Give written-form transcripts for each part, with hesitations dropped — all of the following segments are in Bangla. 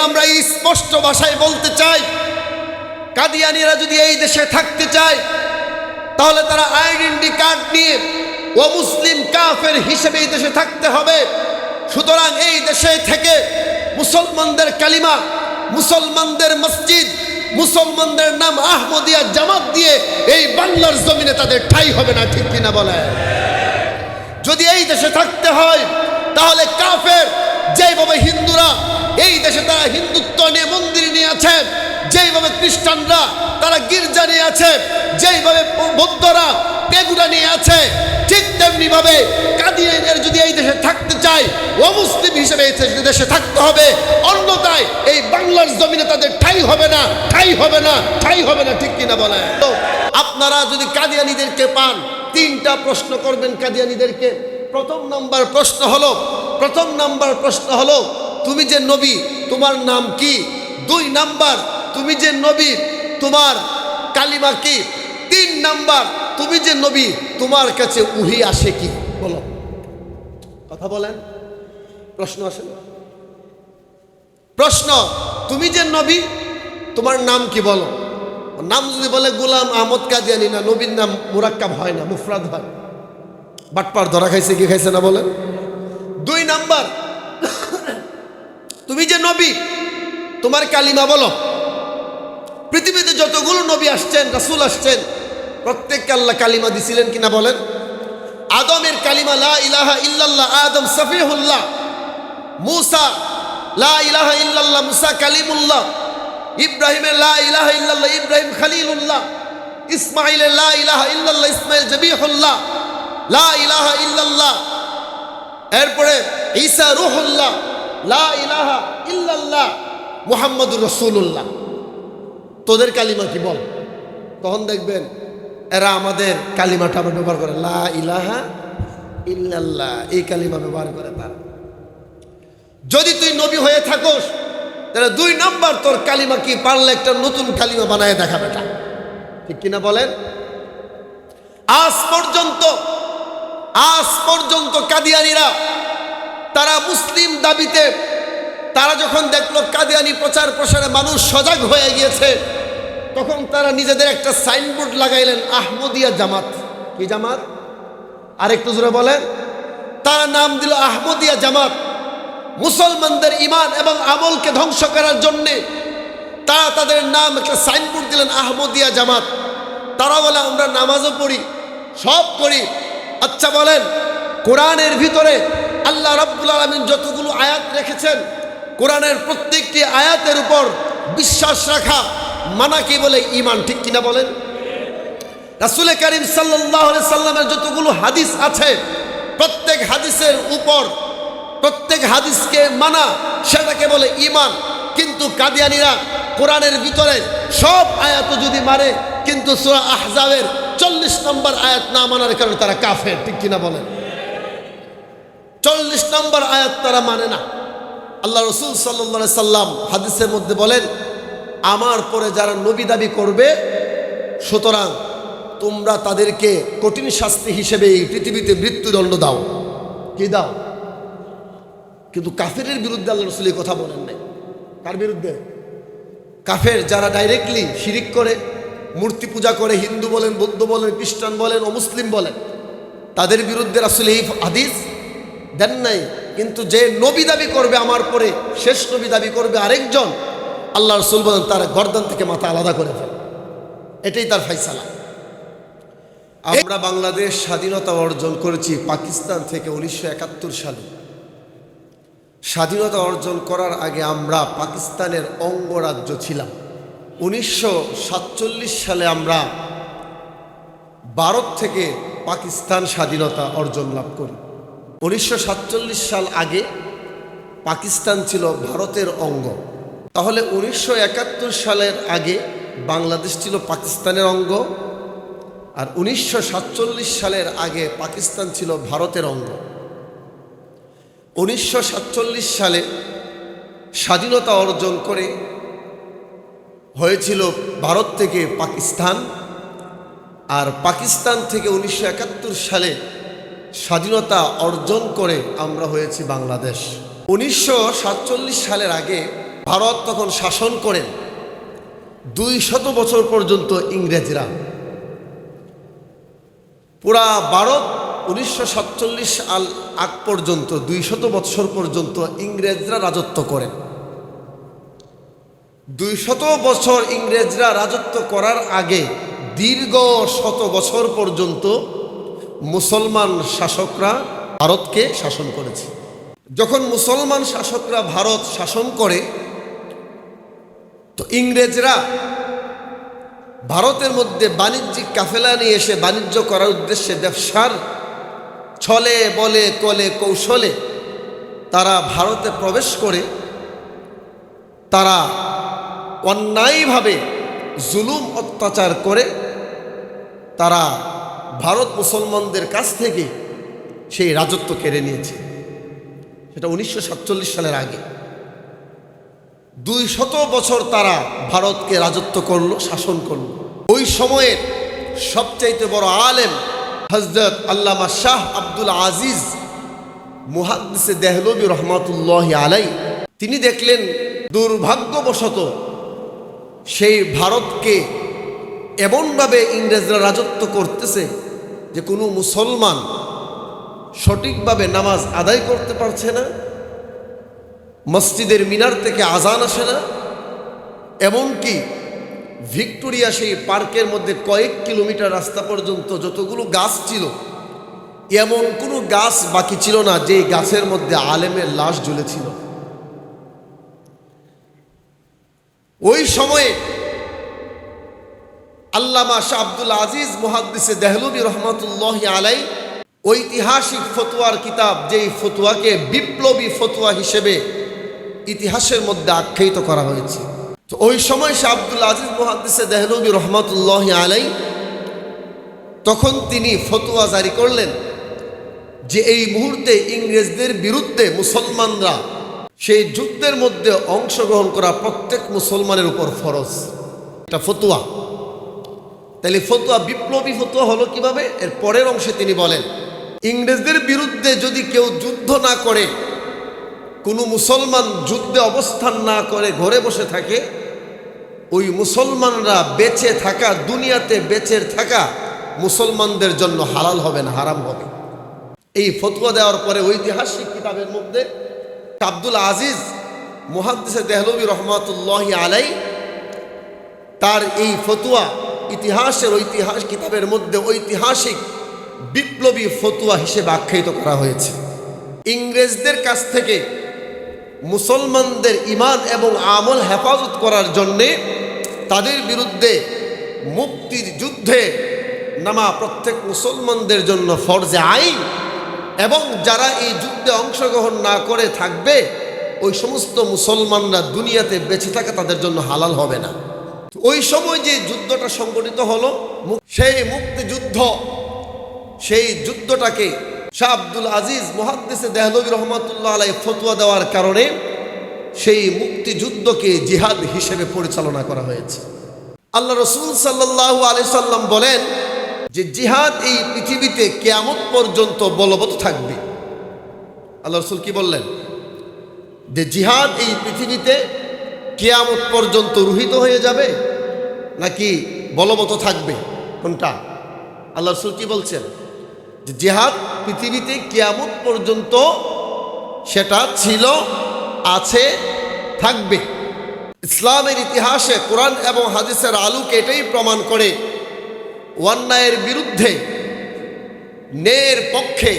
আমরা এই স্পষ্ট ভাষায় বলতে চাই, কাদিয়ানীরা যদি এই দেশে থাকতে চায় তাহলে তারা আইডেন্টি কার্ড নিয়ে অমুসলিম কাফের হিসেবে এই দেশে থাকতে হবে। সুতরাং এই দেশে থেকে মুসলমানদের কালিমা, মুসলমানদের মসজিদ, মুসলমানদের নাম আহমদিয়া জামাত দিয়ে এই বাংলার জমিনে তাদের ঠাঁই হবে না, ঠিক কিনা বলে? যদি এই দেশে থাকতে হয় তাহলে কাফের যেভাবে হিন্দুরা এই দেশে তারা হিন্দুত্ব নিয়ে মন্দির নিয়ে আছে, যেইভাবে খ্রিস্টানরা তারা গির্জা নিয়ে আছে, যেইভাবে বৌদ্ধরা পেগুড়া নিয়ে আছে, ঠিক তেমনি ভাবে কাদিয়ানীরা যদি এই দেশে থাকতে চায় অমুসলিম হিসেবে এই দেশে থাকতে হবে, অন্যথায় এই বাংলার জমিনে তাদের ঠাঁই হবে না, ঠাঁই হবে না, ঠাঁই হবে না, ঠিক কিনা বলে? আপনারা যদি কাদিয়ানীদেরকে পান, তিনটা প্রশ্ন করবেন কাদিয়ানীদেরকে। প্রথম নাম্বার প্রশ্ন হলো তুমি যে নবী তোমার নাম কি? 2 নাম্বার তুমি যে নবী তোমার কালিমা কি? 3 নাম্বার তুমি যে নবী তোমার কাছে উহি আসে কি? বলো, কথা বলেন। প্রশ্ন আসে না? প্রশ্ন, তুমি যে নবী তোমার নাম কি? বলো। নাম যদি বলে গোলাম আহমদ কাদিয়ানী, না, নবীর নাম মুরাক্কাব হয় না, মুফরাদ হয়। বাটপার ধরা খাইছে কি খাইছে না বলেন? 2 নাম্বার তুমি যে নবী তোমার কালিমা বলো। পৃথিবীতে যতগুলো নবী আসছেন, রাসূল আসছেন, প্রত্যেককে আল্লাহ কালিমা দিছিলেন কিনা বলেন? আদমের কালিমা লা ইলাহা ইল্লাল্লাহ, আদম সফিহুল্লাহ। মূসা লা ইলাহা ইল্লাল্লাহ, মূসা কালিমুল্লাহ। ইব্রাহিমের লা ইলাহা ইল্লাল্লাহ, ইব্রাহিম খলিলুল্লাহ। ইসমাইলের লা ইলাহা ইল্লাল্লাহ, ইসমাইল জবিহুল্লাহ, লা ইলাহা ইল্লাল্লাহ। এরপরে ঈসা রূহুল্লাহ, লা ইলাহা ইল্লাল্লাহ, মুহাম্মাদুর রাসূলুল্লাহ। তোদের কালিমা কি বল? তখন দেখবেন এরা আমাদের কালিমাটা আবার ব্যবহার করে, লা ইলাহা ইল্লাল্লাহ, এই কালিমা ব্যবহার করে তারা। যদি তুই নবী হয়ে থাকোস তাহলে 2 নাম্বার তোর কালিমা কি? পারলে একটা নতুন কালিমা বানায় দেখা বেটা, ঠিক কিনা বলেন? আজ পর্যন্ত কাদিয়ানীরা তারা মুসলিম দাবিতে, তারা যখন দেখলো কাদিয়ানী প্রচার প্রসারে মানুষ সজাগ হয়ে গিয়েছে, তখন তারা নিজেদের একটা সাইনবোর্ড লাগাইলেন, আহমদিয়া জামাত। কি জামাত? আর একটু জোরে বলেন। তার নাম দিল আহমদিয়া জামাত। মুসলমানদের ঈমান এবং আমলকে ধ্বংস করার জন্যে তারা তাদের নাম একটা সাইনবোর্ড দিলেন, আহমদিয়া জামাত। তারা বলে আমরা নামাজও পড়ি, সব করি। আচ্ছা বলেন, কোরআনের ভিতরে আল্লাহ রাব্বুল আলামিন যতগুলো আয়াত রেখেছেন, কোরআনের প্রত্যেকটি আয়াতের উপর বিশ্বাস রাখা মানা কি বলে? ঈমান, ঠিক কিনা বলেন? রাসূল কারীম সাল্লাল্লাহু আলাইহি সাল্লামের যতগুলো হাদিস আছে, প্রত্যেক হাদিসের উপর, প্রত্যেক হাদিসকে মানা, সেটাকে বলে ঈমান। কিন্তু কাদিয়ানীরা কোরআনের ভিতরে সব আয়াত যদি মানে, কিন্তু সূরা আহজাবের 40 নম্বর আয়াত না মানার কারণে তারা কাফের, ঠিক কিনা বলেন? 40 নম্বর আয়াত তারা মানে না। আল্লাহ রাসূল সাল্লাল্লাহু আলাইহি সাল্লাম হাদিসের মধ্যে বলেন, আমার পরে যারা নবী দাবি করবে, সুতরাং তোমরা তাদেরকে কঠিন শাস্তি হিসেবে এই পৃথিবীতে মৃত্যুদণ্ড দাও। কি দাও? কিন্তু কাফেরের বিরুদ্ধে আল্লাহ রাসূল এই কথা বলেন নাই। কার বিরুদ্ধে? কাফের যারা ডাইরেক্টলি শিরিক করে, মূর্তি পূজা করে, হিন্দু বলেন, বৌদ্ধ বলেন, খ্রিস্টান বলেন, অমুসলিম বলেন, তাদের বিরুদ্ধে রাসূল এই হাদিস দেন নাই। কিন্তু যে নবী দাবি করবে আমার পরে, শেষ নবী দাবি করবে আরেকজন, আল্লাহ রাসূল বলেন তার গর্দান থেকে মাথা আলাদা করে ফেলে। এটাই তার ফয়সালা। আমরা বাংলাদেশ স্বাধীনতা অর্জন করেছি পাকিস্তান থেকে 1971 সালে। স্বাধীনতা অর্জন করার আগে আমরা পাকিস্তানের অঙ্গরাজ্য ছিলাম। 1947 সালে আমরা ভারত থেকে পাকিস্তান স্বাধীনতা অর্জন লাভ করি। 1947 সাল আগে পাকিস্তান ছিল ভারতের অঙ্গ। তাহলে 1971 সালের আগে বাংলাদেশ ছিল পাকিস্তানের অঙ্গ, আর 1947 সালের আগে পাকিস্তান ছিল ভারতের অঙ্গ। 1947 সালে স্বাধীনতা অর্জন করে হয়েছিল ভারত থেকে পাকিস্তান, আর পাকিস্তান থেকে 1971 সালে স্বাধীনতা অর্জন করে আমরা হয়েছি বাংলাদেশ। 1947 সালের আগে ভারত তখন শাসন করেন 200 বছর পর্যন্ত ইংরেজরা। পুরা ভারত 1947 সাল আগ পর্যন্ত 200 বছর পর্যন্ত ইংরেজরা রাজত্ব করেন। 200 বছর ইংরেজরা রাজত্ব করার আগে দীর্ঘ 100 বছর পর্যন্ত মুসলমান শাসকরা ভারতকে শাসন করেছে। যখন মুসলমান শাসকরা ভারত শাসন করে, তো ইংরেজরা ভারতের মধ্যে বাণিজ্যিক কাফেলা নিয়ে এসে বাণিজ্য করার উদ্দেশ্যে ব্যবসার ছলে বলে কলে কৌশলে তারা ভারতে প্রবেশ করে তারা অন্যায়ভাবে জুলুম অত্যাচার করে তারা ভারত মুসলমানদের কাছ থেকে সেই রাজত্ব কেড়ে নিয়েছে। সেটা 1947 সালের আগে 200 বছর তারা ভারতকে রাজত্ব করলো, শাসন করলো। ওই সময়ের সবচাইতে বড় আলেম হযরত আল্লামা শাহ আব্দুল আজিজ মুহাদ্দিসে দেহলভী রহমাতুল্লাহি আলাইহি তিনি দেখলেন দুর্ভাগ্যবশত সেই ভারতকে এমনভাবে ইংরেজরা রাজত্ব করতেছে যে কোনো মুসলমান সঠিকভাবে নামাজ আদায় করতে পারছে না, মসজিদের মিনার থেকে আজান আসে না, এমনকি ভিক্টোরিয়া সেই পার্কের মধ্যে কয়েক কিলোমিটার রাস্তা পর্যন্ত যতগুলো গাছ ছিল এমন কোনো গাছ বাকি ছিল না যে গাছের মধ্যে আলেমের লাশ ঝুলেছিল। ওই সময়ে আল্লামা শাহ আব্দুল আজিজ মুহাদ্দিসে দেহলভী রহমাতুল্লাহি আলাইহি ঐতিহাসিক ফতোয়ার কিতাব, যেই ফতোয়াকে বিপ্লবী ফতোয়া হিসেবে ইতিহাসের মধ্যে আখ্যায়িত করা হয়েছে। তো ওই সময় শাহ আব্দুল আজিজ মুহাদ্দিসে দেহলভী রহমাতুল্লাহি আলাইহি তখন তিনি ফতোয়া জারি করলেন যে এই মুহূর্তে ইংরেজদের বিরুদ্ধে মুসলমানরা সেই যুদ্ধের মধ্যে অংশগ্রহণ করা প্রত্যেক মুসলমানের উপর ফরজ। এটা ফতোয়া। তাহলে ফতোয়া বিপ্লবী ফতোয়া হলো কিভাবে? এর পরের অংশে তিনি বলেন, ইংরেজদের বিরুদ্ধে যদি কেউ যুদ্ধ না করে, কোনো মুসলমান যুদ্ধে অবস্থান না করে ঘরে বসে থাকে, ওই মুসলমানরা বেঁচে থাকা, দুনিয়াতে বেঁচে থাকা মুসলমানদের জন্য হালাল হবে না, হারাম হবে। এই ফতোয়া দেওয়ার পরে ঐতিহাসিক কিতাবের মধ্যে আব্দুল আজিজ মুহাদ্দিসে দেহলভী রহমাতুল্লাহি আলাইহি তার এই ফতোয়া ইতিহাসের ঐতিহাস কিতাবের মধ্যে ঐতিহাসিক বিপ্লবী ফতোয়া হিসেবে আখ্যায়িত করা হয়েছে। ইংরেজদের কাছ থেকে মুসলমানদের ঈমান এবং আমল হেফাজত করার জন্যে তাদের বিরুদ্ধে মুক্তির যুদ্ধে নামা প্রত্যেক মুসলমানদের জন্য ফরজে আইন, এবং যারা এই যুদ্ধে অংশগ্রহণ না করে থাকবে ওই সমস্ত মুসলমানরা দুনিয়াতে বেঁচে থাকা তাদের জন্য হালাল হবে না। ওই সময় যে যুদ্ধটা সংগঠিত হলো, সেই মুক্তিযুদ্ধ, সেই যুদ্ধটাকে শাহ আব্দুল আজিজ মুহাদ্দিসে দেহলভী রহমাতুল্লাহ আলাইহি ফতোয়া দেওয়ার কারণে সেই মুক্তিযুদ্ধকে জিহাদ হিসেবে পরিচালনা করা হয়েছে। আল্লাহ রাসূল সাল্লাল্লাহু আলাইহি সাল্লাম বলেন যে জিহাদ এই পৃথিবীতে কিয়ামত পর্যন্ত বলবৎ থাকবে। আল্লাহ রাসূল কি বললেন? যে জিহাদ এই পৃথিবীতে কিয়ামত পর্যন্ত রুহিত হয়ে যাবে নাকি বলবৎ থাকবে? কোনটা? আল্লাহ রাসূল কি বলছেন? যে জিহাদ পৃথিবীতে কিয়ামত পর্যন্ত সেটা ছিল, আছে, থাকবে। ইসলামের ইতিহাসে কোরআন এবং হাদিসের আলোকে এটাই প্রমাণ করে, অন্যায়ের বিরুদ্ধে ন্যায়ের পক্ষে,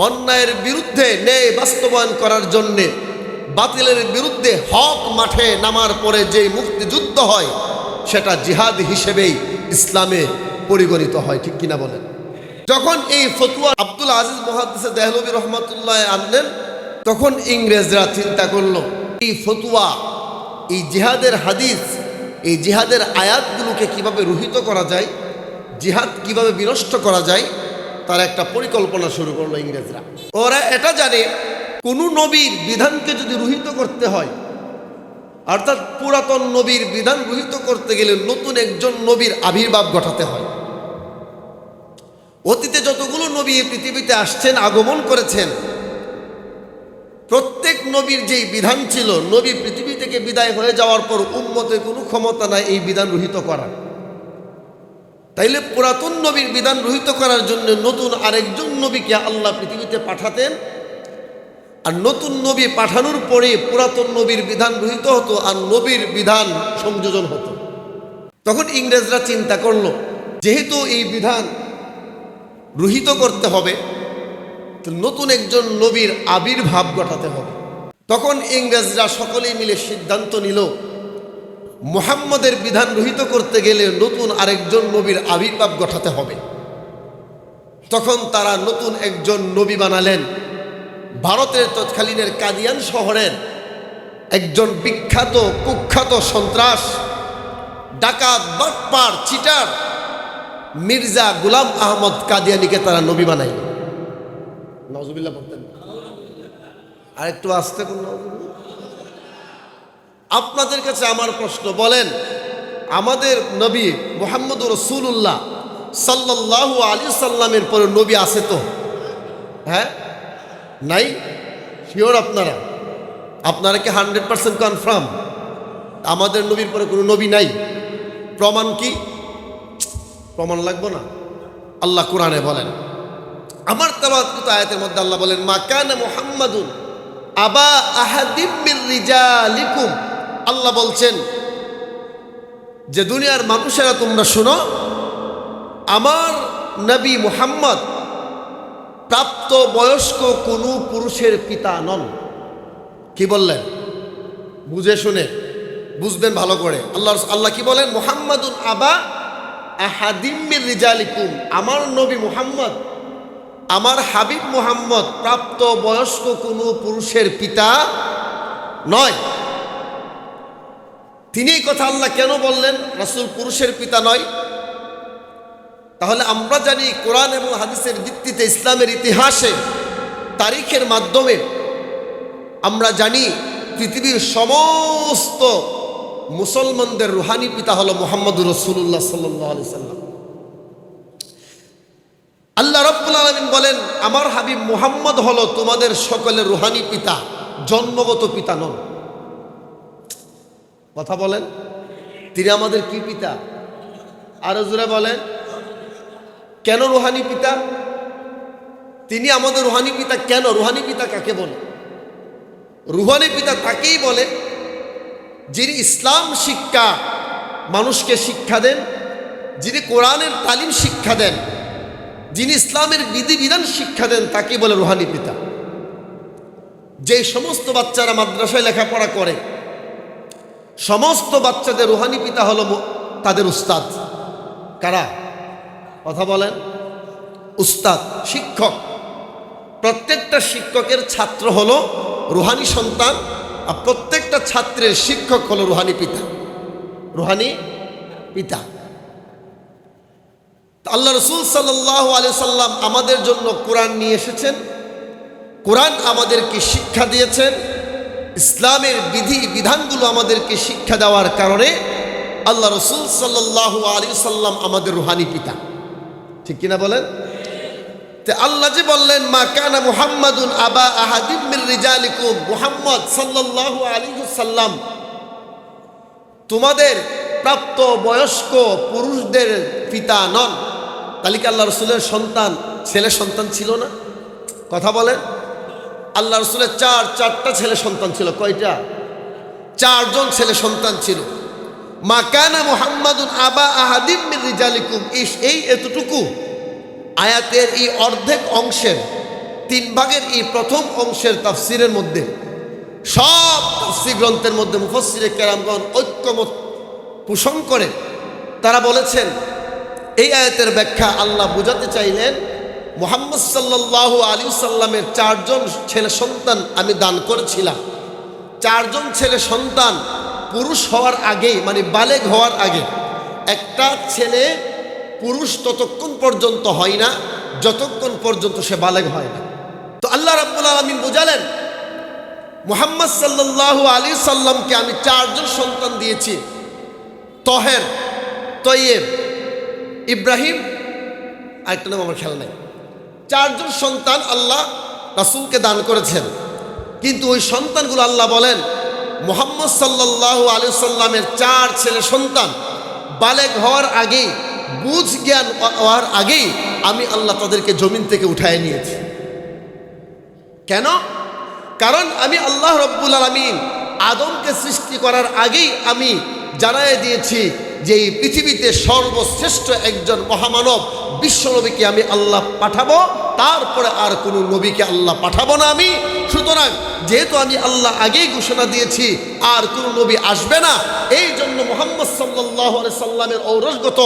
অন্যায়ের বিরুদ্ধে ন্যায় বাস্তবায়ন করার জন্যে বাতিলের বিরুদ্ধে হক মাঠে নামার পরে যে মুক্তিযুদ্ধ হয় সেটা জিহাদ হিসেবেই ইসলামে পরিগণিত হয়। ঠিক কিনা বলেন? যখন এই ফতোয়া আব্দুল আজিজ মুহাদ্দিসে দেহলভী রহমাতুল্লাহ আনলেন, তখন ইংরেজরা চিন্তা করলো এই ফতোয়া, এই জিহাদের হাদিস, এই জিহাদের আয়াতগুলোকে কিভাবে রুহিত করা যায়, জিহাদ কিভাবে বিনষ্ট করা যায়, তার একটা পরিকল্পনা শুরু করলো ইংরেজরা। ওরা এটা জানে কোনো নবীর বিধানকে যদি রুহিত করতে হয়, অর্থাৎ পুরাতন নবীর বিধান রুহিত করতে গেলে নতুন একজন নবীর আবির্ভাব ঘটাতে হয়। অতীতে যতগুলো নবী পৃথিবীতে আসছেন, আগমন করেছেন, প্রত্যেক নবীর যেই বিধান ছিল, নবী পৃথিবী থেকে বিদায় হয়ে যাওয়ার পর উম্মতের কোনো ক্ষমতা নাই এই বিধান রহিত করার। তাইলে পুরাতন নবীর বিধান রহিত করার জন্য নতুন আরেকজন নবীকে আল্লাহ পৃথিবীতে পাঠাতেন, আর নতুন নবী পাঠানোর পরে পুরাতন নবীর বিধান রহিত হতো আর নবীর বিধান সংযোজন হতো। তখন ইংরেজরা চিন্তা করলো, যেহেতু এই বিধান রহিত করতে হবে, তো নতুন একজন নবীর আবির্ভাব ঘটাতে হবে। তখন ইংরেজরা সকলেই মিলে সিদ্ধান্ত নিল, মুহাম্মদের বিধান রহিত করতে গেলে নতুন আরেকজন নবীর আবির্ভাব ঘটাতে হবে। তখন তারা নতুন একজন নবী বানালেন। ভারতের তৎকালীনের কাদিয়ান শহরের একজন বিখ্যাত কুখ্যাত সন্ত্রাস, ডাকাত, বাটপার, চিটার মির্জা গোলাম আহমদ কাদিয়ানিকে তারা নবী বানাইল। নাউজুবিল্লাহ বলতেন আর একটু আসতে কোন। আপনাদের কাছে আমার প্রশ্ন, বলেন আমাদের নবী মুহাম্মদুর রাসূলুল্লাহ সাল্লাল্লাহু আলাইহি সাল্লামের পরে নবী আছে তো? হ্যাঁ, নাই? শিওর আপনারা? আপনারা কি 100% কনফার্ম আমাদের নবীর পরে কোনো নবী নাই? প্রমাণ কি? প্রমাণ লাগবে না? আল্লাহ কোরআনে বলেন, আমার তেলাওয়াতকৃত আয়াতের মধ্যে আল্লাহ বলেন, মা কানা মুহাম্মাদুন আবা আহাদিম মির রিজালিকুম। আল্লাহ বলছেন যে দুনিয়ার মানুষেরা তোমরা শোনো, আমার নবী মুহাম্মদ প্রাপ্ত বয়স্ক কোনো পুরুষের পিতা নন। কি বললেন? বুঝে শুনে বুঝবেন ভালো করে। আল্লাহ কি বলেন? মুহাম্মাদুন আবা আহাদিম মির রিজালিকুম, আমার নবী মুহাম্মদ, আমার হাবিব মুহাম্মদ প্রাপ্ত বয়স্ক কোনো পুরুষের পিতা নয়। তিনি এই কথা আল্লাহ কেন বললেন রাসূল পুরুষের পিতা নয়? তাহলে আমরা জানি কোরআন এবং হাদিসের ভিত্তিতে, ইসলামের ইতিহাসে, তারিখের মাধ্যমে আমরা জানি পৃথিবীর সমস্ত মুসলমানদের রুহানি পিতা হলো মুহাম্মদুর রাসূলুল্লাহ সাল্লাল্লাহু আলাইহি সাল্লাম। আল্লাহ রাব্বুল আলামিন বলেন, আমার হাবিব মুহাম্মদ হলো তোমাদের সকলের রুহানি পিতা, জন্মগত পিতা নন। কথা বলেন, তিনি আমাদের কি পিতা? আরো জোরে বলেন, কেন রুহানি পিতা? তিনি আমাদের রুহানি পিতা কেন? রুহানি পিতা কাকে বলে? রুহানি পিতা তাকেই বলে যিনি ইসলাম শিক্ষা মানুষকে শিক্ষা দেন, যিনি কোরআনের তালিম শিক্ষা দেন, যিনি ইসলামের বিধিবিধান শিক্ষা দেন, তাকে বলে রুহানি পিতা। যে সমস্ত বাচ্চারা মাদ্রাসায় লেখাপড়া করে, সমস্ত বাচ্চাদের রুহানি পিতা হলো তাদের উস্তাদ। কারা? কথা বলেন। উস্তাদ, শিক্ষক। প্রত্যেকটা শিক্ষকের ছাত্র হলো রুহানি সন্তান, আর প্রত্যেকটা ছাত্রের শিক্ষক হলো রুহানি পিতা। রুহানি পিতা। আল্লাহ রাসূল সাল্লাল্লাহু আলাইহি সাল্লাম আমাদের জন্য কোরআন নিয়ে এসেছেন, কোরআন আমাদেরকে শিক্ষা দিয়েছেন, ইসলামের বিধি বিধানগুলো আমাদেরকে শিক্ষা দেওয়ার কারণে আল্লাহ রাসূল সাল্লাল্লাহু আলাইহি সাল্লাম আমাদের রুহানি পিতা। ঠিক কিনা বলেন? তে আল্লাহ যে বললেন, মা কানা মুহাম্মাদুন আবা আহাদিম মির রিজালিকুম, মুহাম্মদ সাল্লাল্লাহু আলাইহি সাল্লাম তোমাদের প্রাপ্ত বয়স্ক পুরুষদের পিতা নন। তাহলে কি আল্লাহ রাসূলের সন্তান, ছেলে সন্তান ছিল না? কথা বলেন। আল্লাহ রাসূলের চারটা ছেলে সন্তান ছিল। কয়টা? 4 জন ছেলে সন্তান ছিল। মা কানা মুহাম্মাদুন আবা আহাদিম মির রিজালিকুম, এই এতটুকু আয়াতের এই অর্ধেক অংশের 3 ভাগের এই প্রথম অংশের তাফসিরের মধ্যে, সব তাফসির গ্রন্থের মধ্যে মুফাসসিরে কেরামগণ ঐক্যমত পোষণ করে তারা বলেছেন, এই আয়াতের ব্যাখ্যা আল্লাহ বোঝাতে চাইলেন মুহাম্মদ সাল্লাল্লাহু আলাইহি সাল্লামের 4 জন ছেলে সন্তান আমি দান করেছিলাম। 4 জন ছেলে সন্তান পুরুষ হওয়ার আগে, মানে বালেগ হওয়ার আগে, একটা ছেলে পুরুষ ততক্ষণ পর্যন্ত হয় না যতক্ষণ পর্যন্ত সে বালেগ হয় না। তো আল্লাহ রাব্বুল আলামিন বোঝালেন মুহাম্মদ সাল্লাল্লাহু আলাইহি সাল্লামকে আমি 4 জন সন্তান দিয়েছি, তহের, তৈয়েব, ইব্রাহিম, আরেকটা নাম আমার খেয়াল নাই। 4 জন সন্তান আল্লাহ রাসূলকে দান করেছেন। কিন্তু ওই সন্তানগুলো আল্লাহ বলেন মুহাম্মদ সাল্লাল্লাহু আলাইহি সাল্লামের 4 ছেলে সন্তান বালেগ হওয়ার আগেই, বুঝ জ্ঞান হওয়ার আগেই আমি আল্লাহ তাদেরকে জমিন থেকে উঠায় নিয়েছি। কেন? কারণ আমি আল্লাহ রব্বুল আলামিন আদমকে সৃষ্টি করার আগেই আমি জানায় দিয়েছি যে এই পৃথিবীতে সর্বশ্রেষ্ঠ একজন মহামানব বিশ্বনবীকে আমি আল্লাহ পাঠাবো, তারপরে আর কোনো নবীকে আল্লাহ পাঠাবো না আমি। সুতরাং যেহেতু আমি আল্লাহ আগেই ঘোষণা দিয়েছি আর কোনো নবী আসবে না, এই জন্য মুহাম্মদ সাল্লাল্লাহু আলাইহি সাল্লামের ঔরসগত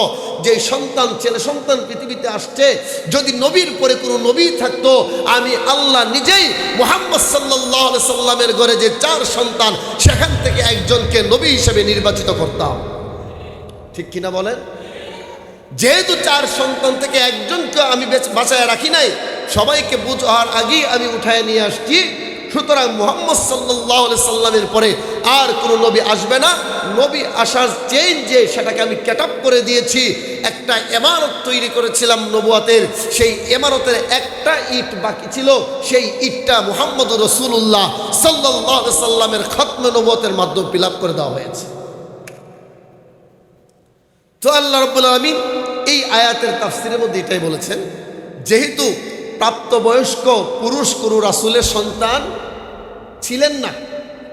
যে সন্তান, ছেলে সন্তান পৃথিবীতে আসছে, যদি নবীর পরে কোনো নবী থাকতো, আমি আল্লাহ নিজেই মুহাম্মদ সাল্লাল্লাহু আলাইহি সাল্লামের ঘরে যে 4 সন্তান, সেখান থেকে একজনকে নবী হিসেবে নির্বাচিত করতাম। ঠিক কিনা বলেন? যেহেতু 4 সন্তান থেকে একজনকে আমি বাঁচায় রাখি নাই, সবাইকে বুঝ হওয়ার আগেই আমি উঠায় নিয়ে আসছি। সুতরাং মুহাম্মদ সাল্লাল্লাহু আলাইহি সাল্লামের পরে আর কোনো নবী আসবে না। নবী আসার চেঞ্জ যে সেটাকে আমি ক্যাটাপ করে দিয়েছি। একটা ইমারত তৈরি করেছিলাম নবুয়তের, সেই ইমারতের একটা ইট বাকি ছিল, সেই ইটটা মুহাম্মদ রাসূলুল্লাহ সাল্লাল্লাহু আলাইহি সাল্লামের খতমে নবুয়তের মাধ্যমে ফিল আপ করে দেওয়া হয়েছে। তো আল্লাহ রাব্বুল আলামিন এই আয়াতের তাফসীরের মধ্যে এটাই বলেছেন, যেহেতু প্রাপ্তবয়স্ক পুরুষ কোনো রাসূলের সন্তান ছিলেন না,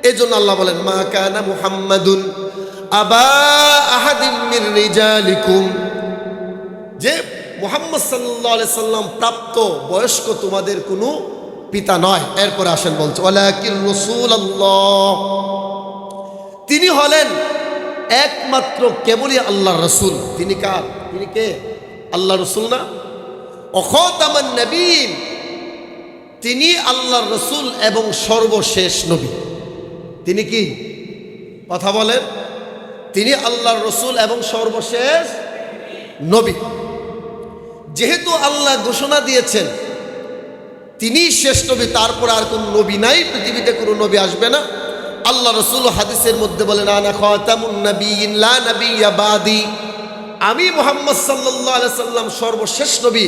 এজন্য আল্লাহ বলেন মা কানা মুহাম্মাদুন আবা আহাদিম মির রিজালিকুম, যে মুহাম্মদ সাল্লাল্লাহু আলাইহি সাল্লাম প্রাপ্ত বয়স্ক তোমাদের কোনো পিতা নয়। এরপরে আসেন বলছে ওয়ালাকিন রাসূলুল্লাহ, তিনি হলেন একমাত্র কেবলই আল্লাহর রসুল। তিনি কার? তিনি কে? আল্লাহ রসুল না? খাতামান নবীন, তিনি আল্লাহর রসুল এবং সর্বশেষ নবী। তিনি কি? কথা বলেন। তিনি আল্লাহর রসুল এবং সর্বশেষ নবী। যেহেতু আল্লাহ ঘোষণা দিয়েছেন তিনি শেষ নবী, তারপর আর কোন নবী নাই, পৃথিবীতে কোনো নবী আসবে না। আল্লাহ রসুল হাদিসের মধ্যে বলেন আনা খাতামুন নবিয়্যিন লা নাবিয়্যা বাদি, আমি মুহাম্মদ সাল্লাল্লাহু আলাইহি সাল্লাম সর্বশেষ নবী,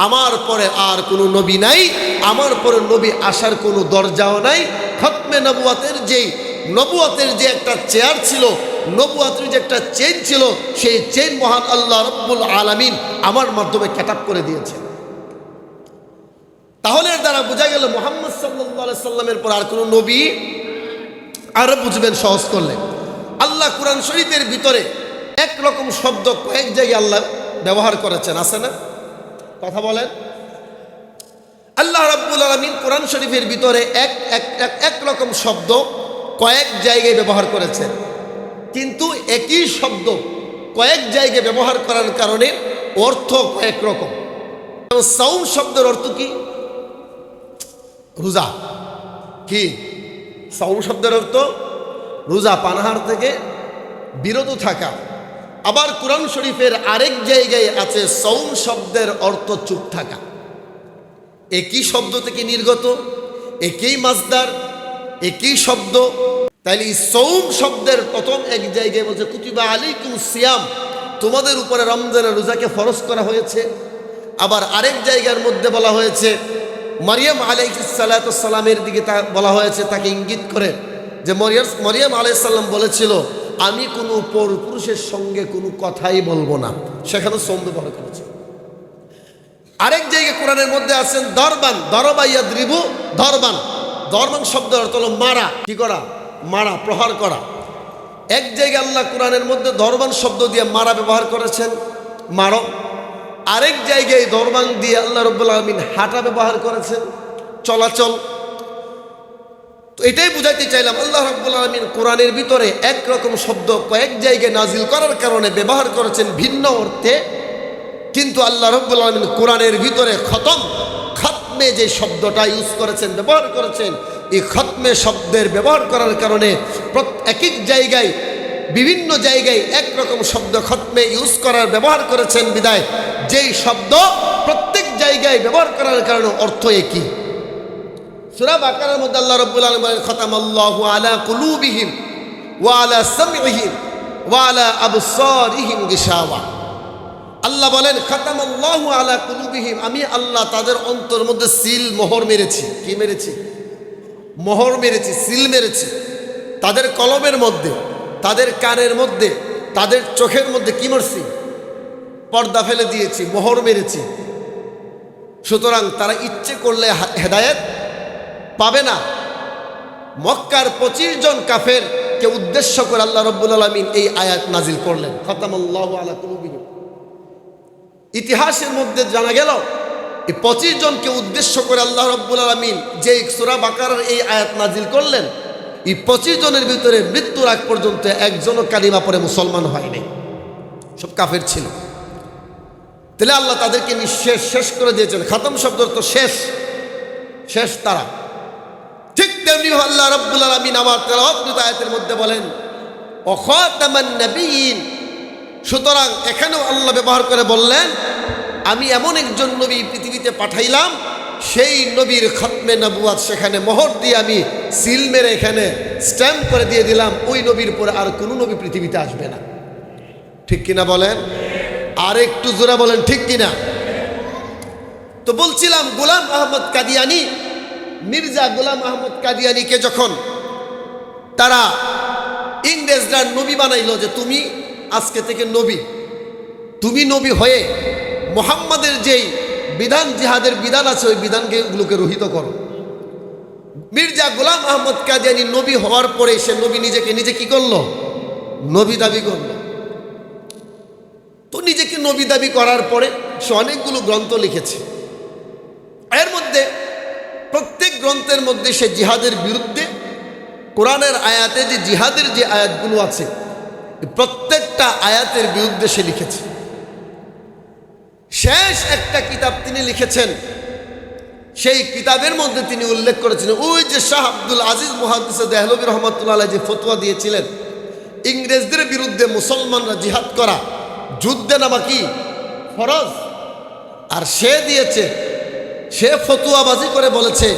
আমার পরে আর কোনো নবী নাই, আমার পরে নবী আসার কোনো দরজাও নাই। খতমে নবুয়তের যে একটা চেয়ার ছিল, নবুয়তের যে একটা চেইন ছিল, সেই চেইন মহান আল্লাহ রব্বুল আলামিন আমার মাধ্যমে ক্যাটাপ করে দিয়েছে। তাহলে এর দ্বারা বোঝা গেল মুহাম্মদ সাল্লাল্লাহু আলাইহি সাল্লামের পর আর কোনো নবী, আরো বুঝবেন সহজ করলে, আল্লাহ কুরআন শরীফের ভিতরে একরকম শব্দ কয়েক জায়গায় আল্লাহ ব্যবহার করেছেন, আছে না? কথা বলেন। আল্লাহ রাব্বুল আলামিন কুরআন শরীফের ভিতরে এক রকম শব্দ কয়েক জায়গায় ব্যবহার করেছেন, কিন্তু একই শব্দ কয়েক জায়গায় ব্যবহার করার কারণে অর্থ কয়েক রকম। সাউম শব্দের অর্থ কি? রোজা। কি সাউম শব্দের অর্থ? রোজা, পানাহার থেকে বিরত থাকা। আবার কুরআন শরীফের আরেক জায়গায় আছে সাউম শব্দের অর্থ চুপ থাকা। একই শব্দ থেকে নির্গত, একই মাসদার, একই শব্দ। তাইলে এই সাউম শব্দের প্রথম এক জায়গায় বলছে কুতিবা আলাইকুমুস সিয়াম, তোমাদের উপরে রমজানের রোজাকে ফরজ করা হয়েছে। আবার আরেক জায়গার মধ্যে বলা হয়েছে মারিয়াম আলাইহিস সালাতু সালামের দিকে বলা হয়েছে, তাকে ইঙ্গিত করে যে মারিয়াম আলাইহিস সালাম বলেছিল আমি কোনো পরপুরুষের সঙ্গে কোনো কথাই বলবো না, সেখানে সোম ব্যবহার করেছে। আরেক জায়গায় কোরআনের মধ্যে আছেন দরবান, দরবা ইয়াদরিবু দরবান, দরবান শব্দের অর্থ হলো মারা। কি করা? মারা, প্রহার করা। এক জায়গায় আল্লাহ কোরআনের মধ্যে দরবান শব্দ দিয়ে মারা ব্যবহার করেছেন, মারো। আরেক জায়গায় দরবান দিয়ে আল্লাহ রাব্বুল আলামিন হাঁটা ব্যবহার করেছেন, চলাচল। তো এটাই বুঝাইতে চাইলাম আল্লাহ রাব্বুল আলামিন কোরআনের ভিতরে একরকম শব্দ কয়েক জায়গায় নাজিল করার কারণে ব্যবহার করেছেন ভিন্ন অর্থে, কিন্তু আল্লাহ রাব্বুল আলামিন কোরআনের ভিতরে খতমে যে শব্দটা ইউজ করেছেন, ব্যবহার করেছেন, এই খতমে শব্দের ব্যবহার করার কারণে এক এক জায়গায়, বিভিন্ন জায়গায় একরকম শব্দ খতমে ইউজ করার ব্যবহার করেছেন বিদায় যেই শব্দ প্রত্যেক জায়গায় ব্যবহার করার কারণে অর্থ একই। সূরা বাকারার মধ্যে আল্লাহ রাব্বুল আলামিন বলেন খাতামাল্লাহু আলা কুলুবিহিম ওয়া আলা সামইহিম ওয়া আলা আবসারিহিম গিশাওয়া। আল্লাহ বলেন খাতামাল্লাহু আলা কুলুবিহিম, আমি আল্লাহ তাদের অন্তর মধ্যে সিল মোহর মেরেছি। কি মেরেছি? মোহর মেরেছি, সিল মেরেছি, তাদের কলমের মধ্যে, তাদের কানের মধ্যে, তাদের চোখের মধ্যে কি মারছি? পর্দা ফেলে দিয়েছি, মোহর মেরেছি। সুতরাং তারা ইচ্ছে করলে হেদায়েত পাবে না। মক্কার 25 জন কাফেরকে উদ্দেশ্য করে আল্লাহ রাব্বুল আলামিন এই আয়াত নাজিল করলেন, খাতামাল্লাহু আলা কুলুবিহিম। ইতিহাসের মধ্যে জানা গেল এই 25 জনকে উদ্দেশ্য করে আল্লাহ রাব্বুল আলামিন যে সূরা বাকারার এই আয়াত নাজিল করলেন, এই 25 জনের ভিতরে মৃত্যুর আগ পর্যন্ত একজনও কালিমা পড়ে মুসলমান হয়নি, সব কাফের ছিল। তাহলে আল্লাহ তাদেরকে নিঃশেষ শেষ করে দিয়েছেন। খাতম শব্দ তো শেষ, শেষ তারা। ঠিক তেমনি আল্লাহ রাব্বুল আলামিন আমার তেলাওয়াতকৃত আয়াতের মধ্যে বলেন ও খাতামান নবিয়্যিন। সুতরাং এখানেও আল্লাহ ব্যবহার করে বললেন আমি এমন একজন নবী পৃথিবীতে পাঠাইলাম, সেই নবীর খতমে নবুয়াত সেখানে মোহর দিয়ে আমি সিল মেরে এখানে স্ট্যাম্প করে দিয়ে দিলাম, ওই নবীর পরে আর কোনো নবী পৃথিবীতে আসবে না। ঠিক কিনা বলেন? আর একটু জোরে বলেন ঠিক কিনা? তো বলছিলাম গোলাম আহমদ কাদিয়ানি, মির্জা গোলাম আহমদ কাদিয়ানিকে যখন তারা ইংরেজরা নবী বানাইল যে তুমি আজকে থেকে নবী, তুমি নবী হয়ে মুহাম্মাদের যেই বিধান, জিহাদের বিধান আছে ওই বিধানগুলোকে রহিত করো। মির্জা গোলাম আহমদ কাদিয়ানি নবী হওয়ার পরে সে নবী নিজেকে নিজে কি করলো? নবী দাবি করলো। তো নিজেকে নবী দাবি করার পরে সে অনেকগুলো গ্রন্থ লিখেছে। এর মধ্যে প্রত্যেক গ্রন্থের মধ্যে সে জিহাদের বিরুদ্ধে, কোরআনের আয়াতে যে জিহাদের যে আয়াতগুলো আছে প্রত্যেকটা আয়াতের বিরুদ্ধে সে লিখেছে। শেষ একটা কিতাব তিনি লিখেছেন, সেই কিতাবের মধ্যে তিনি উল্লেখ করেছিলেন ওই যে শাহ আব্দুল আজিজ মুহাদ্দিস দেহলভী রহমাতুল্লাহ আলাইহি যে ফতোয়া দিয়েছিলেন ইংরেজদের বিরুদ্ধে মুসলমানরা জিহাদ করা, যুদ্ধে নামা কি ফরজ, আর সে দিয়েছে, সে ফতুয়াবাজি করে বলেছে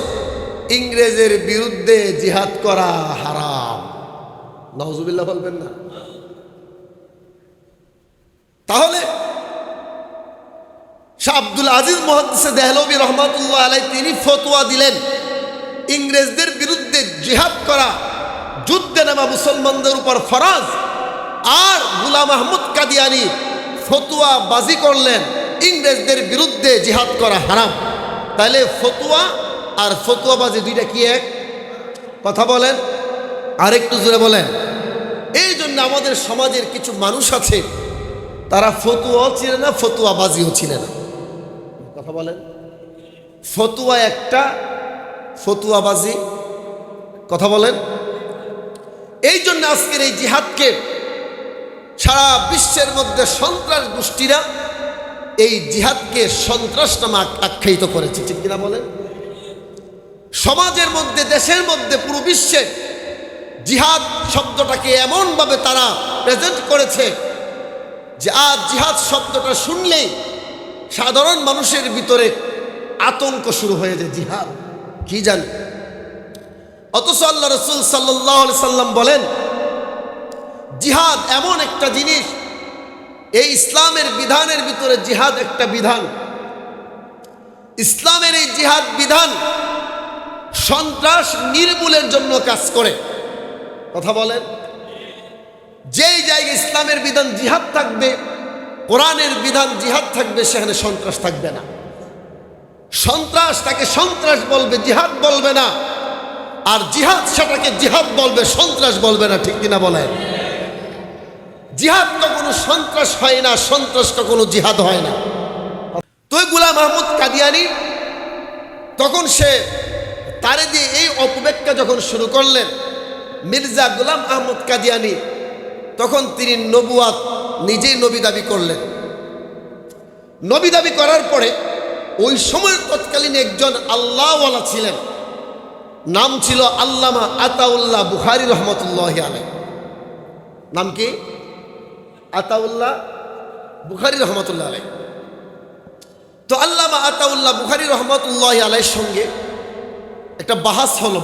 ইংরেজের বিরুদ্ধে জিহাদ করা হারাম। নাউজুবিল্লাহ বলবেন না? তাহলে শাহ আব্দুল আজিজ মুহাদ্দিস দেহলভী রহমাতুল্লাহ আলাইহি তিনি ফতোয়া দিলেন ইংরেজদের বিরুদ্ধে জিহাদ করা, যুদ্ধে নামা মুসলমানদের উপর ফরজ, আর গোলাম আহমদ কাদিয়ানি ফতুয়া বাজি করলেন ইংরেজদের বিরুদ্ধে জিহাদ করা হারাম। তাহলে ফতুয়া আর ফতুয়াবাজি দুইটা কি এক? কথা বলেন, আর একটু জোরে বলেন। এই জন্য আমাদের সমাজের কিছু মানুষ আছে তারা ফতুয়াও ছিল না, ফতুয়াবাজিও ছিল না। কথা বলেন, ফতুয়া একটা, ফতুয়াবাজি, কথা বলেন। এই জন্য আজকের এই জিহাদকে সারা বিশ্বের মধ্যে সন্ত্রাস গোষ্ঠীরা এই জিহাদকে সন্ত্রাস নামে আখ্যায়িত করেছে। ঠিক কিনা বলেন? সমাজের মধ্যে, দেশের মধ্যে, পুরো বিশ্বে জিহাদ শব্দটাকে এমনভাবে তারা প্রেজেন্ট করেছে যে আজ জিহাদ শব্দটা শুনলেই সাধারণ মানুষের ভিতরে আতঙ্ক শুরু হয়ে যায়। জিহাদ কি জানে? অথচ আল্লাহ রাসূল সাল্লাল্লাহু আলাইহি সাল্লাম বলেন জিহাদ এমন একটা জিনিস, এই ইসলামের বিধানের ভিতরে জিহাদ একটা বিধান। ইসলামের এই জিহাদ বিধান সন্ত্রাস নির্মূলের জন্য কাজ করে। কথা বলেন, যেই জায়গায় ইসলামের বিধান জিহাদ থাকবে, কোরআনের বিধান জিহাদ থাকবে, সেখানে সন্ত্রাস থাকবে না। সন্ত্রাস তাকে সন্ত্রাস বলবে, জিহাদ বলবে না। আর জিহাদ সেটাকে জিহাদ বলবে, সন্ত্রাস বলবে না। ঠিক কিনা বলেন? জিহাদ কখনো সন্ত্রাস হয় না, সন্ত্রাস কখনো জিহাদ হয় না। তো গোলাম আহমদ কাদিয়ানি তখন সে তারে দিয়ে এই অপব্যাখ্যা যখন শুরু করলেন মির্জা গোলাম আহমদ কাদিয়ানি, তখন তিনি নবুয়াত, নিজেই নবী দাবি করলেন। নবী দাবি করার পরে ওই সময়ের তৎকালীন একজন আল্লাহওয়ালা ছিলেন, নাম ছিল আল্লামা আতাউল্লাহ বুখারী রহমতুল্লাহ আলাইহি। নাম কি? আতাউল্লাহ বুখারী রহমতুল্লাহ আলাইহি। তো আল্লামা আতাউল্লাহ বুখারী রহমতুল্লাহ আলাইহির সঙ্গে একটা বাহাস হলো।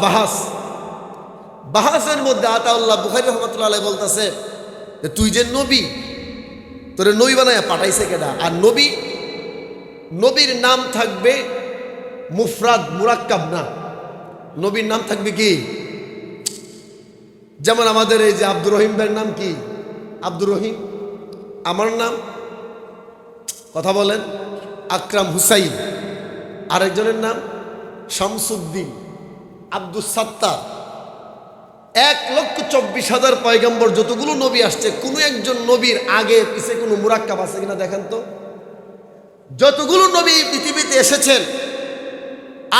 বাহাসের মধ্যে আতাউল্লাহ বুখারী রহমতুল্লাহ আলাইহি বলতেছে যে তুই যে নবী, তোরে নবী বানায় পাঠাইছে কেডা? আর নবীর নাম থাকবে মুফরাদ, মুরাক্কাব না। নবীর নাম থাকবে কি? যেমন আমাদের এই যে আব্দুর রহিম ভাইয়ের নাম কি? আব্দুর রহিম। আমার নাম, কথা বলেন, আকরাম হুসাইন। আরেকজনের নাম শামসুদ্দিন, আব্দুস সাত্তার। 1,24,000 পয়গম্বর যতগুলো নবী আসছে, কোনো একজন নবীর আগে পিছে কোনো মুরাক্কাব আছে কিনা দেখেন তো। যতগুলো নবী পৃথিবীতে এসেছেন,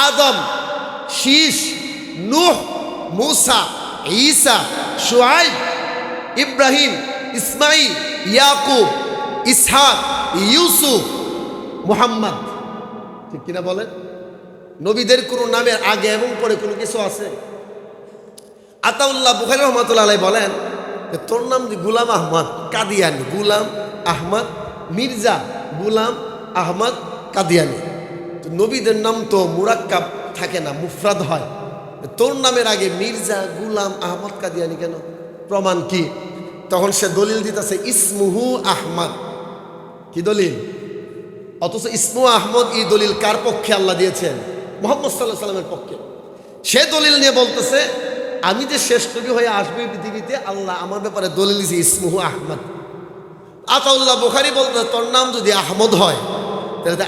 আদম, শীষ, নূহ, মূসা, ঈসা, শুআইব, ইব্রাহিম, ইসমাঈল, ইয়াকুব, ইসহাক, ইউসুফ, মুহাম্মদ, ঠিক কিনা বলেন? নবীদের কোনো নামের আগে এবং পরে কোনো কিছু আছে? আতাউল্লাহ বুখারী রহমাতুল্লাহ আলাইহি বলেন যে তোর নাম গুলাম আহমদ কাদিয়ানি, গুলাম আহমদ মির্জা গুলাম আহমদ কাদিয়ানি। নবীদের নাম তো মুরাক্কাব থাকে না, মুফরাদ হয়। তোর নামের আগে মির্জা গুলাম আহমদ কাদিয়ানি কেন? প্রমাণ কি? তখন সে দলিল দিতেছে ইসমুহু আহমদ। কি দলিল? অথচ ইসমু আহমদ, এই দলিল কার পক্ষে আল্লাহ দিয়েছেন? মুহাম্মদ সাল্লাল্লাহু আলাইহি ওয়াসাল্লামের পক্ষে। সে দলিল নিয়ে বলতেছে আমি যে শেষ নবী হয়ে আসবে পৃথিবীতে, আল্লাহ আমার ব্যাপারে দলিল দিয়েছে ইসমুহু আহমদ। আতাউল্লাহ বুখারী বলতে তোর নাম যদি আহমদ হয় তাহলে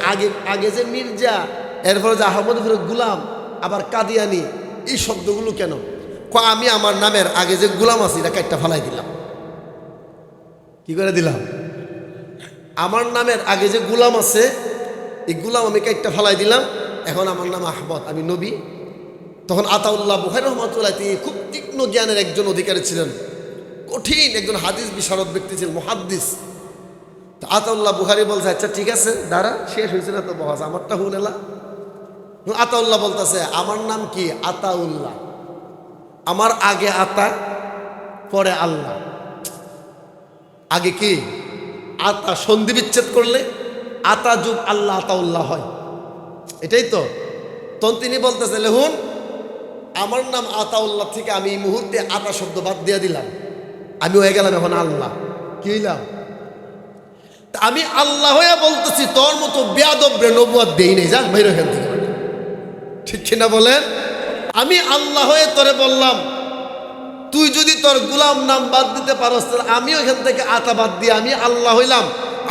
আগে যে মির্জা, এরপরে যে আহমদ, গুলাম, আবার কাদিয়ানি, এই শব্দগুলো কেন? আমি আমার নামের আগে যে গুলাম আছে এটা কাটটা ফালাই দিলাম। কি করে দিলাম? আমার নামের আগে যে গুলাম আছে এই গুলাম আমি কাটটা ফালাই দিলাম, এখন আমার নাম আহমদ, আমি নবী। তখন আতাউল্লাহ বুখারী রহমাতুল্লাহ, তিনি খুব তীক্ষ্ণ জ্ঞানের একজন অধিকারী ছিলেন, কঠিন একজন হাদিস বিশারদ ব্যক্তি ছিলেন, মুহাদ্দিস। তো আতাউল্লাহ বুখারী বলছে আচ্ছা ঠিক আছে দাঁড়া, শেষ হয়েছে না তো বহাস, আমারটা হুনেলা। আতাউল্লাহ বলতেছে আমার নাম কি? আতাউল্লাহ। আমার আগে আতা, পরে আল্লাহ। আগে কি? আতা, সন্ধি বিচ্ছেদ করলে আতা যুগ আল্লাহ, আতাউল্লাহ হয়, এটাই তো। তখন তিনি বলতেছে লেহুন, আমার নাম আতাউল্লাহ থেকে আমি এই মুহূর্তে আতা শব্দ বাদ দিয়ে দিলাম, আমি হয়ে গেলাম এখন আল্লাহ। কি হইলাম? আমি আল্লাহ হয়ে বলতেছি তোর মতো বেয়াদব রে নবুয়ত দেই নেই, যা বাইরে এখান থেকে। ঠিক কিনা বলেন? আমি আল্লাহ হয়ে তোরে বললাম, তুই যদি তোর গুলাম নাম বাদ দিতে পারস তাহলে আমিও এখান থেকে আতা বাদ দিয়ে আমি আল্লাহ হইলাম।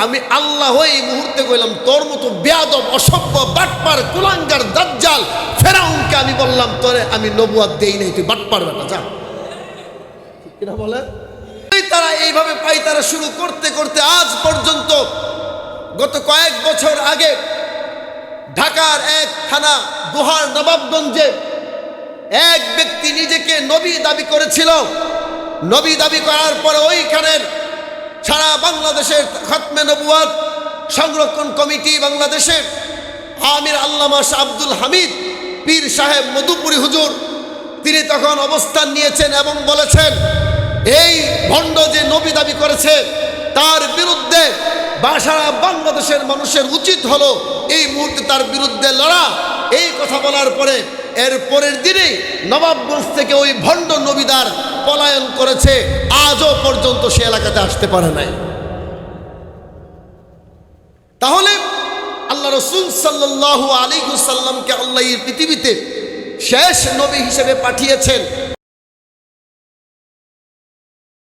আমি আল্লাহ হয়ে এই মুহূর্তে কইলাম তোর মতো বেয়াদব, অসভ্য, বাটপার, কুলাঙ্গার, দাজ্জাল, ফেরাউনকে আমি বললাম তোরে আমি নবুয়ত দেই নাই, তুই বাটপার বেটা, যা। ঠিক কিনা বলেন? তারা এইভাবে পাইতারা শুরু করতে করতে আজ পর্যন্ত, গত কয়েক বছর আগে ঢাকার এক থানা দোহার নবাবগঞ্জে এক ব্যক্তি নিজেকে নবী দাবি করেছিল। নবী দাবি করার পরে ওইখানের সারা বাংলাদেশের খতমে নবুয়ত সংরক্ষণ কমিটি, বাংলাদেশের আমির আল্লামা শাহ আব্দুল হামিদ পীর সাহেব মধুপুরী হুজুর, তিনি তখন অবস্থান নিয়েছেন এবং বলেছেন এই ভণ্ড যে নবী দাবি করেছে তার বিরুদ্ধে সারা বাংলাদেশের মানুষের উচিত হলো এই মুহূর্তে তার বিরুদ্ধে লড়া। এই কথা বলার পরে এর পরের দিনেই নবাবগঞ্জ থেকে ওই ভণ্ড নবীদার পলায়ন করেছে, আজও পর্যন্ত সে এলাকাতে আসতে পারে নাই। তাহলে আল্লাহ রাসূল সাল্লাল্লাহু আলাইহি ওয়াসাল্লামকে আল্লাহ এই পৃথিবীতে শেষ নবী হিসেবে পাঠিয়েছেন।